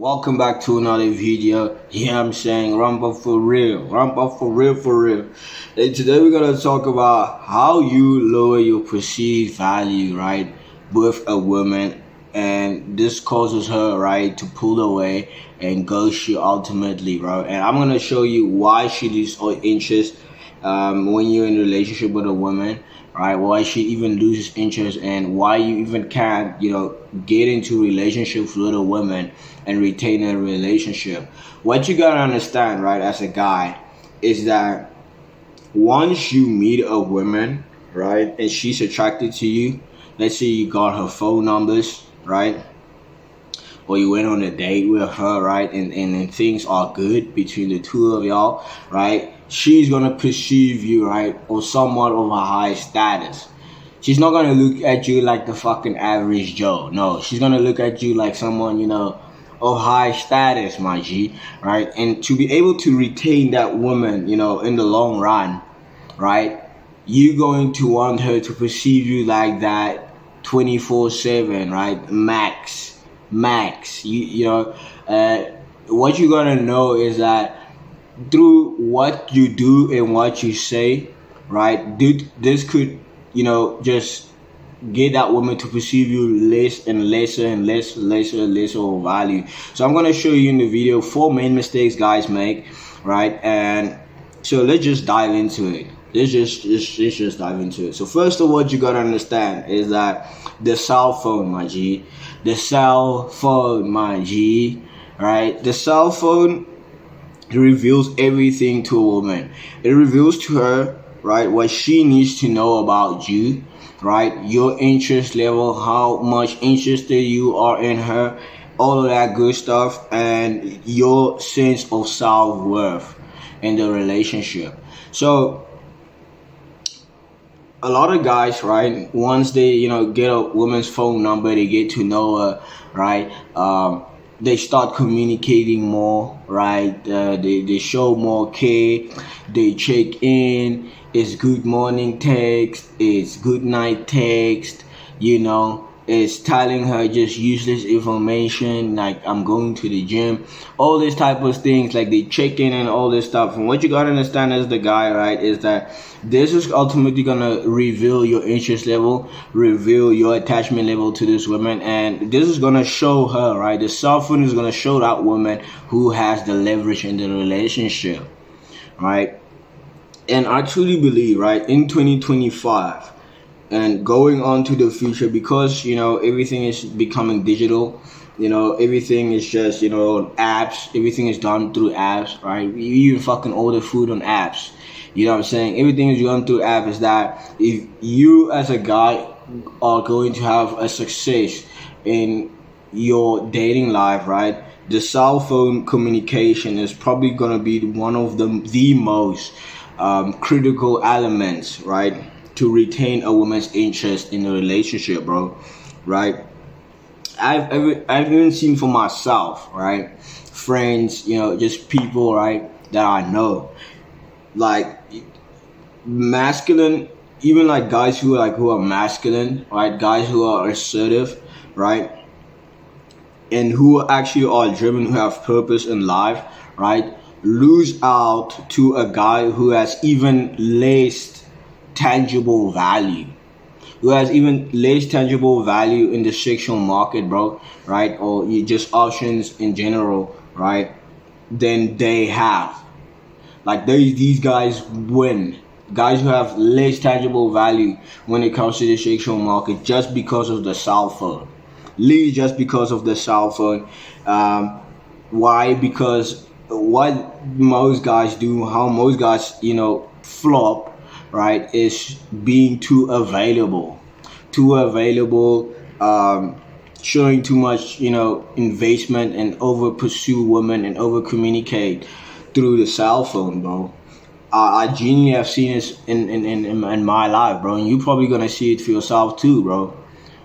Welcome back to another video. Yeah, I'm saying ramp up for real, ramp up for real, for real. And today we're gonna talk about how you lower your perceived value, right, with a woman, and this causes her, right, to pull away and ghost you ultimately, right. And I'm gonna show you why she loses all interest when you're in a relationship with a woman, right? Why she even loses interest, and why you even can't, get into relationships with a woman and retain a relationship. What you gotta understand, right, as a guy, is that once you meet a woman, right, and she's attracted to you, let's say you got her phone numbers, right, or you went on a date with her, right, and things are good between the two of y'all, right, she's gonna perceive you, right, or somewhat of a high status. She's not gonna look at you like the fucking average Joe. No, she's gonna look at you like someone, of high status, my G, right? And to be able to retain that woman, in the long run, right, you're going to want her to perceive you like that 24/7, right? Max. What you're gonna know is that through what you do and what you say, right? This could, just get that woman to perceive you less and lesser and lesser of value. So I'm gonna show you in the video 4 main mistakes guys make, right? And so let's just dive into it. Let's just dive into it. So first of all, what you gotta understand is that the cell phone, my G, right? The cell phone reveals everything to a woman. It reveals to her, right, what she needs to know about you, right? Your interest level, how much interested you are in her, all of that good stuff, and your sense of self-worth in the relationship. So a lot of guys, right, once they, get a woman's phone number, they get to know her, right, they start communicating more, right, they show more care, they check in, it's good morning text, it's good night text, it's telling her just useless information like I'm going to the gym, all this type of things, like they check in and all this stuff. And what you gotta understand as the guy, right, is that this is ultimately gonna reveal your interest level, reveal your attachment level to this woman, and this is gonna show her, right, the cell phone is gonna show that woman who has the leverage in the relationship, right. And I truly believe, right, in 2025 and going on to the future, because everything is becoming digital, everything is just apps, everything is done through apps, right? You even fucking order food on apps, you know what I'm saying? Everything is done through apps. Is that if you as a guy are going to have a success in your dating life, right, the cell phone communication is probably going to be one of the most critical elements, right, to retain a woman's interest in a relationship, bro, right? I've even seen for myself, right, friends, just people, right, that I know, like masculine, even like guys who are masculine, right, guys who are assertive, right, and who actually are driven, who have purpose in life, right, lose out to a guy who has even less tangible value, who has even less tangible value in the sexual market, bro, right, or just options in general, right, than they have. Like these guys win. Guys who have less tangible value when it comes to the sexual market, just because of the cell phone. Literally just because of the cell phone. Why? Because what most guys do, how most guys, flop, right, is being too available, showing too much, investment, and over pursue women and over communicate through the cell phone, bro. I genuinely have seen this in my life, bro, and you probably gonna see it for yourself too, bro.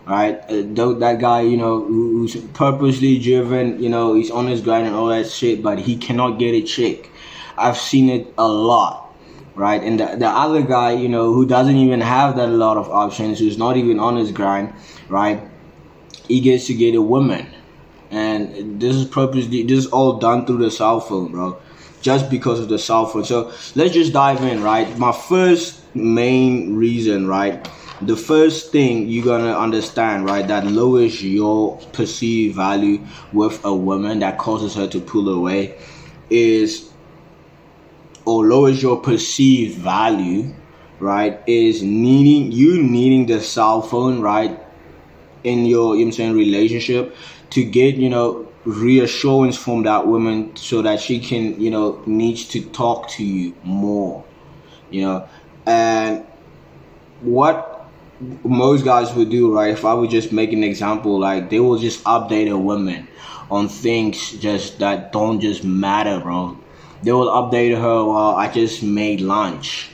Right? That guy, who's purposely driven, he's on his grind and all that shit, but he cannot get a chick. I've seen it a lot, right? And the other guy, who doesn't even have that lot of options, who's not even on his grind, right? He gets to get a woman, And this is all done through the cell phone, bro, just because of the cell phone. So let's just dive in, right? My first main reason, right? The first thing you're gonna understand, right, that lowers your perceived value with a woman, that causes her to pull away, is, or lowers your perceived value, right, is needing the cell phone, right, in your, you know what I'm saying, relationship, to get, reassurance from that woman, so that she can, needs to talk to you more, you know. And what most guys would do, right, if I would just make an example, like, they will just update a woman on things just that don't just matter, bro. They will update her, well, I just made lunch.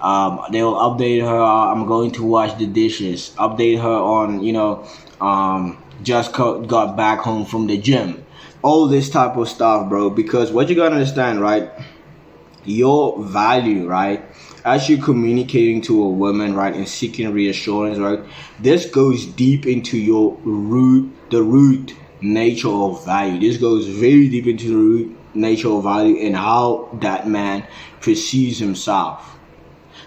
They will update her, I'm going to wash the dishes. Update her on, just got back home from the gym. All this type of stuff, bro. Because what you gotta understand, right? Your value, right? As you're communicating to a woman, right, and seeking reassurance, right? This goes deep into the root nature of value. This goes very deep into the root nature of value and how that man perceives himself.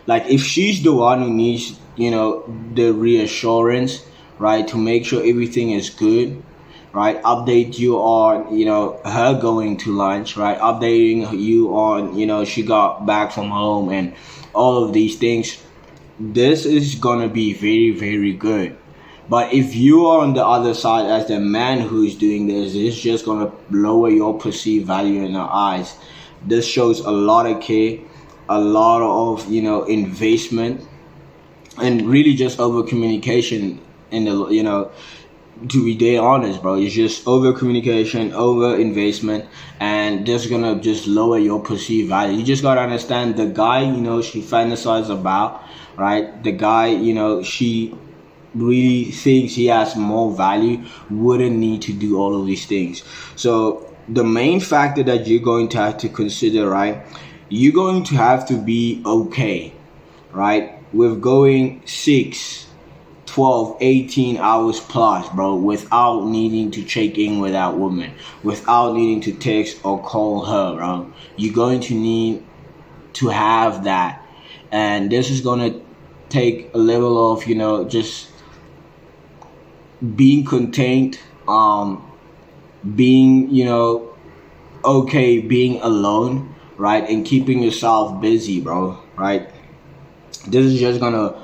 Like, if she's the one who needs, the reassurance, right, to make sure everything is good, right, update you on, her going to lunch, right, updating you on, she got back from home, and all of these things, this is gonna be very, very good. But if you are on the other side as the man who's doing this, it's just gonna lower your perceived value in her eyes. This shows a lot of care, a lot of, investment, and really just over communication in the, to be dead honest, bro. It's just over communication, over investment, and this gonna just lower your perceived value. You just gotta understand, the guy, she fantasizes about, right? The guy, she really thinks he has more value, wouldn't need to do all of these things. So the main factor that you're going to have to consider, right? You're going to have to be okay, right, with going 6, 12, 18 hours plus, bro, without needing to check in with that woman, without needing to text or call her, bro. You're going to need to have that. And this is going to take a level of, just being contained, being, okay, being alone, right, and keeping yourself busy, bro, right? This is just gonna,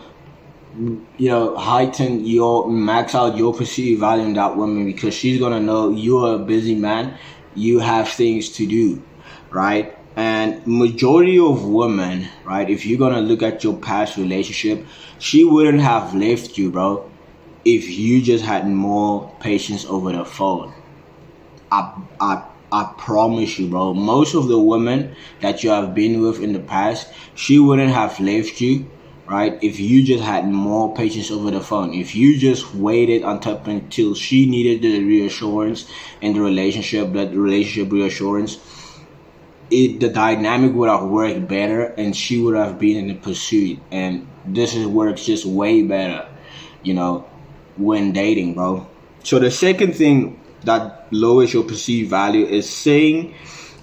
heighten your, max out your perceived value in that woman, because she's gonna know you're a busy man, you have things to do, right? And majority of women, right, if you're gonna look at your past relationship, she wouldn't have left you, bro, if you just had more patience over the phone. I promise you, bro. Most of the women that you have been with in the past, she wouldn't have left you, right, if you just had more patience over the phone. If you just waited until she needed the reassurance in the relationship, that relationship reassurance, the dynamic would have worked better, and she would have been in the pursuit. And works just way better, when dating, bro. So the second thing that lowers your perceived value is saying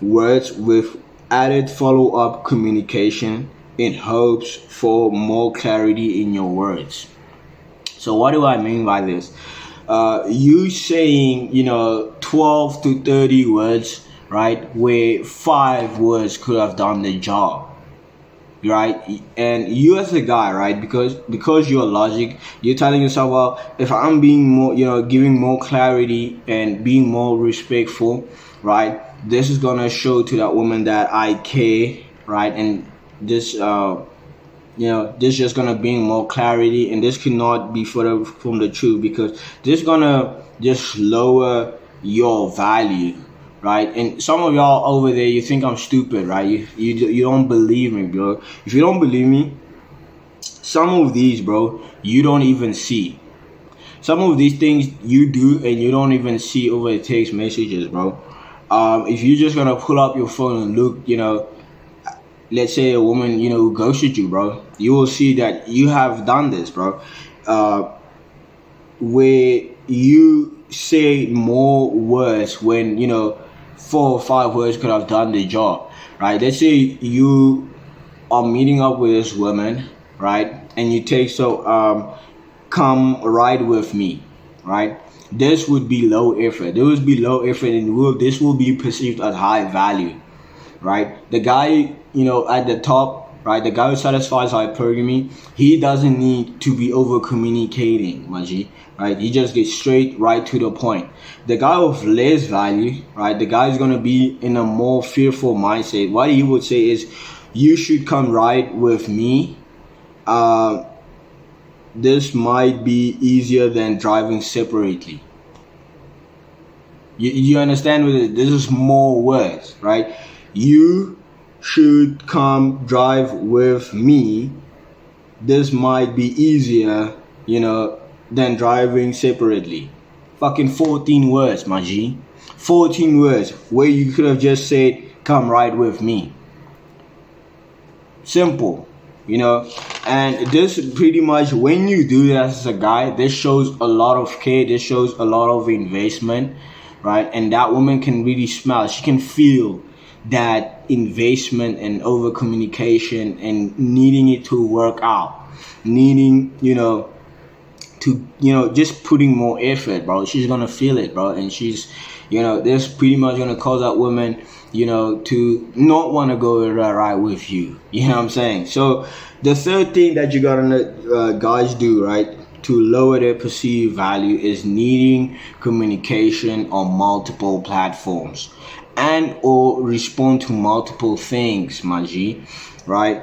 words with added follow-up communication in hopes for more clarity in your words. So what do I mean by this? You saying, 12 to 30 words, right, where 5 words could have done the job, right? And you as a guy, right, because you're logic, you're telling yourself, well, if I'm being more, giving more clarity and being more respectful, right, this is gonna show to that woman that I care, right? And this this just gonna bring more clarity, and this cannot be further from the truth, because this gonna just lower your value, right? And some of y'all over there, you think I'm stupid, right? You don't believe me, bro. If you don't believe me, some of these, bro, you don't even see. Some of these things you do and you don't even see over the text messages, bro. If you're just gonna pull up your phone and look, let's say a woman, who ghosted you, bro, you will see that you have done this, bro. Where you say more words when, 4 or 5 words could have done the job, right? Let's say you are meeting up with this woman, right? And you take, so come ride with me, right? This would be low effort. This would be low effort, and this will be perceived as high value, right? The guy, at the top, right? The guy who satisfies hypergamy, he doesn't need to be over communicating, Maji, right? He just gets straight right to the point. The guy with less value, right? The guy is gonna be in a more fearful mindset. What he would say is, you should come ride with me. Uh, this might be easier than driving separately. You understand with it? This is more words, right? You should come drive with me. This might be easier, than driving separately. Fucking 14 words, my G. 14 words where you could have just said, come ride with me. Simple, and this pretty much, when you do that as a guy, this shows a lot of care, this shows a lot of investment, right? And that woman can really smell, she can feel that investment and over communication and needing it to work out, needing, to, just putting more effort, bro. She's gonna feel it, bro. And she's, this pretty much gonna cause that woman, to not want to go ride with you. You know what I'm saying? So the third thing that you gotta guys do, right, to lower their perceived value is needing communication on multiple platforms and or respond to multiple things, Maji, right?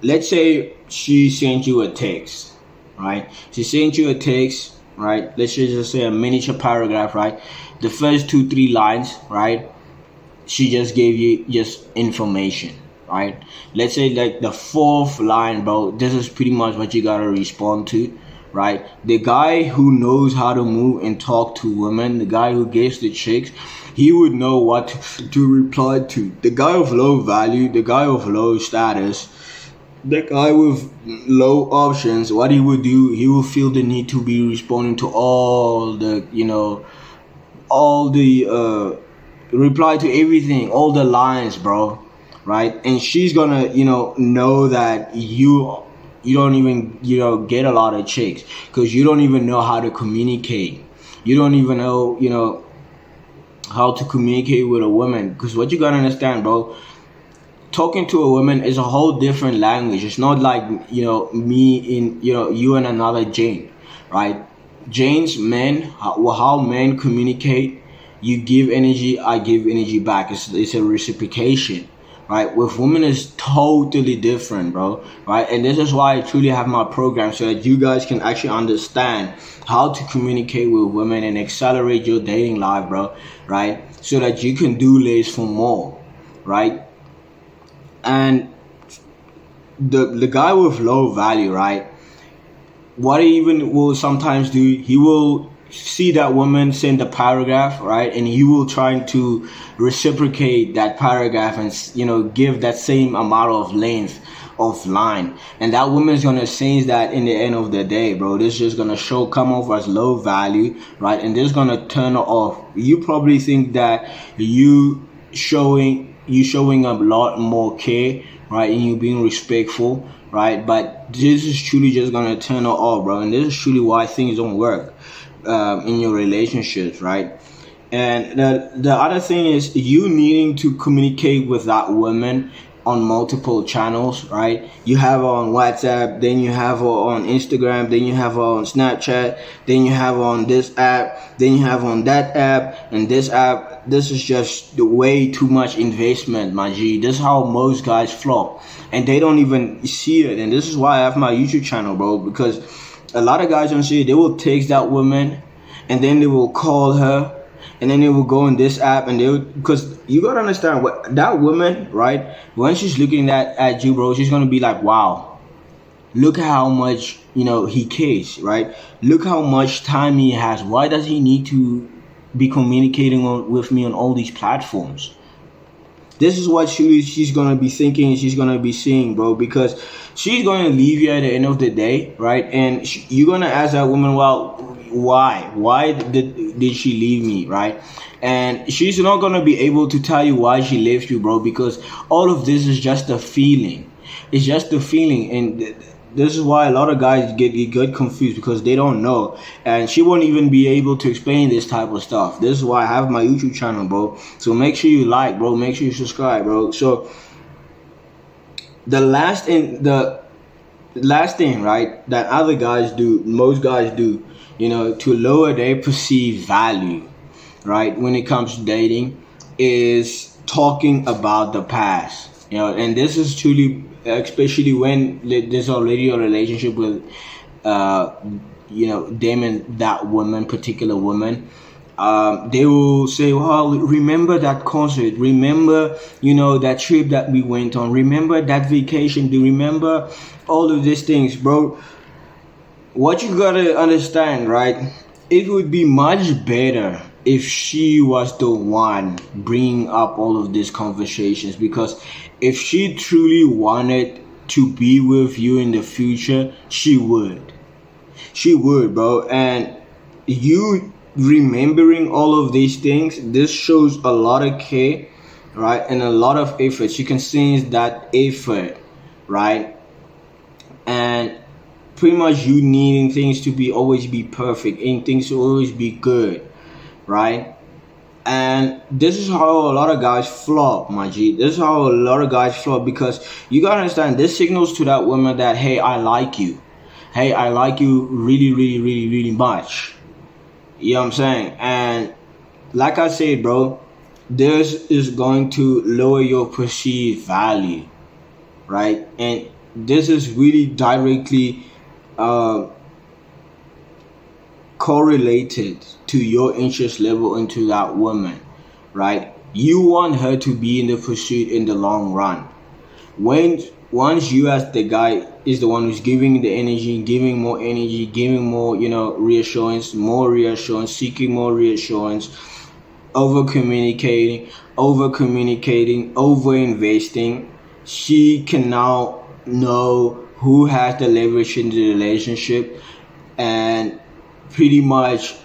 Let's say she sent you a text, right? She sent you a text, right? Let's just say a miniature paragraph, right? The first 2-3 lines, right? She just gave you just information, right? Let's say like the fourth line, bro, this is pretty much what you gotta respond to, right? The guy who knows how to move and talk to women, the guy who gets the chicks, he would know what to reply to. The guy of low value, the guy of low status, the guy with low options, what he would do, he will feel the need to be responding to all the, reply to everything, all the lines, bro, right? And she's gonna, know that you don't even, get a lot of chicks because you don't even know how to communicate. You don't even know, how to communicate with a woman. Because what you gotta understand, bro, talking to a woman is a whole different language. It's not like, me in, you and another Jane, right? Jane's men, how men communicate, you give energy, I give energy back. It's a reciprocation, right? With women is totally different, bro, right? And this is why I truly have my program, so that you guys can actually understand how to communicate with women and accelerate your dating life, bro, right? So that you can do less for more, right? And the guy with low value, right? What he even will sometimes do, he will see that woman send a paragraph, right? And he will try to reciprocate that paragraph and, give that same amount of length of line. And that woman's gonna sense that in the end of the day, bro. This is just gonna come off as low value, right? And this is gonna turn her off. You probably think that you showing a lot more care, right? And you being respectful, right? But this is truly just gonna turn her off, bro. And this is truly why things don't work in your relationships, right? And the other thing is you needing to communicate with that woman on multiple channels, right? You have her on WhatsApp, then you have her on Instagram, then you have her on Snapchat, then you have her on this app, then you have her on that app, and this app. This is just way too much investment, my G. This is how most guys flop, and they don't even see it. And this is why I have my YouTube channel, bro, because a lot of guys don't see it. They will text that woman, and then they will call her, and then they will go on this app, and because you gotta understand what that woman, right? When she's looking at you, bro, she's gonna be like, wow, look at how much he cares, right? Look how much time he has. Why does he need to be communicating with me on all these platforms? This is what she's gonna be thinking, she's gonna be seeing, bro, because she's gonna leave you at the end of the day, right? And you're gonna ask that woman, well, why did she leave me, right? And she's not gonna be able to tell you why she left you, bro, because all of this is just a feeling. It's just a feeling, and this is why a lot of guys get confused, because they don't know, and she won't even be able to explain this type of stuff. This is why I have my YouTube channel, bro. So make sure you like, bro. Make sure you subscribe, bro. So the last thing, right, that other guys do, most guys do, to lower their perceived value, right, when it comes to dating, is talking about the past. And this is truly, especially when there's already a relationship with them and that woman, particular woman. They will say, well, remember that concert, remember that trip that we went on, remember that vacation, do you remember all of these things, bro? What you gotta understand, right? It would be much better if she was the one bringing up all of these conversations, because if she truly wanted to be with you in the future, she would, bro. And you remembering all of these things, this shows a lot of care, right, and a lot of effort. You can sense that effort, right? And pretty much you needing things to be always be perfect and things to always be good, right? And this is how a lot of guys flop, my G. This is how a lot of guys flop, because you gotta understand, this signals to that woman that, hey, I like you. Hey, I like you really, really, really, really much. You know what I'm saying? And like I said, bro, this is going to lower your perceived value, right? And this is really directly correlated to your interest level into that woman, right? You want her to be in the pursuit in the long run. Once you, as the guy, is the one who's giving the energy, giving more energy, giving more, reassurance, seeking more reassurance, over communicating, over investing, she can now know who has the leverage in the relationship, and pretty much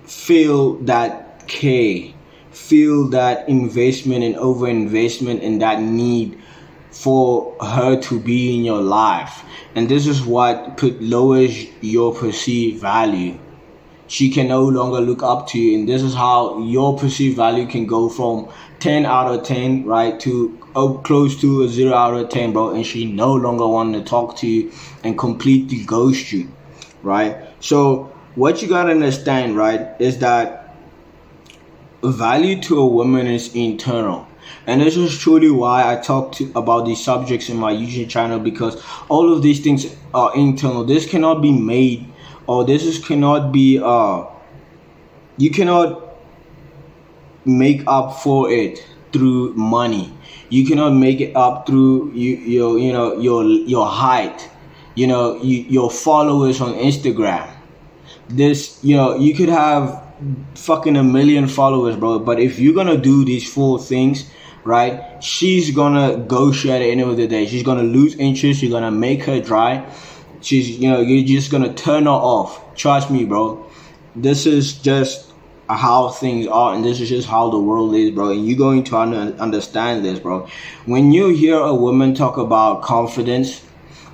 feel that care, feel that investment and over investment, and that need for her to be in your life. And this is what lowers your perceived value. She can no longer look up to you, and this is how your perceived value can go from 10 out of 10, right, to close to a 0 out of 10, bro. And she no longer want to talk to you and completely ghost you, right? So what you gotta understand, right, is that value to a woman is internal. And this is truly why I talk about these subjects in my YouTube channel, because all of these things are internal. This cannot be made, or cannot be you cannot make up for it through money. You cannot make it up through your height, your followers on Instagram. You could have fucking a million followers, bro, but if you're gonna do these 4 things, right, she's gonna ghost you at the end of the day. She's gonna lose interest. You're gonna make her dry. You're just gonna turn her off. Trust me, bro. This is just how things are, and this is just how the world is, bro. And you're going to understand this, bro. When you hear a woman talk about confidence,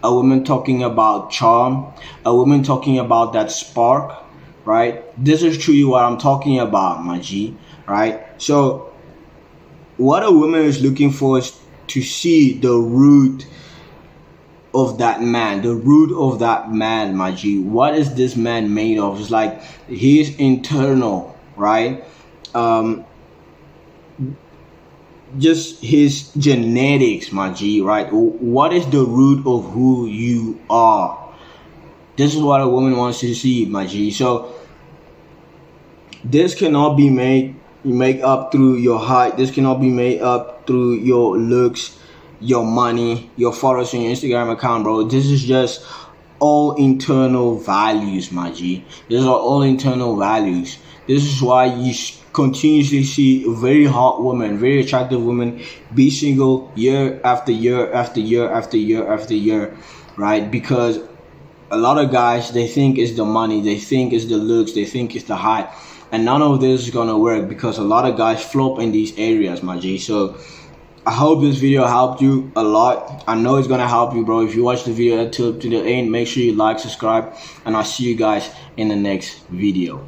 a woman talking about charm, a woman talking about that spark, right? This is truly what I'm talking about, my G, right? So what a woman is looking for is to see the root of that man, my G. What is this man made of? It's like his internal, right? Just his genetics, my G, right? What is the root of who you are? This is what a woman wants to see, my G. So this cannot be made up through your height. This cannot be made up through your looks, your money, your followers on your Instagram account, bro. This is just all internal values, my G. These are all internal values. This is why you continuously see very hot women, very attractive women be single year after year after year after year after year, right? Because a lot of guys, they think it's the money, they think it's the looks, they think it's the height, and none of this is gonna work because a lot of guys flop in these areas, my G. So I hope this video helped you a lot. I know it's gonna help you, bro. If you watch the video until to the end, make sure you like, subscribe, and I'll see you guys in the next video.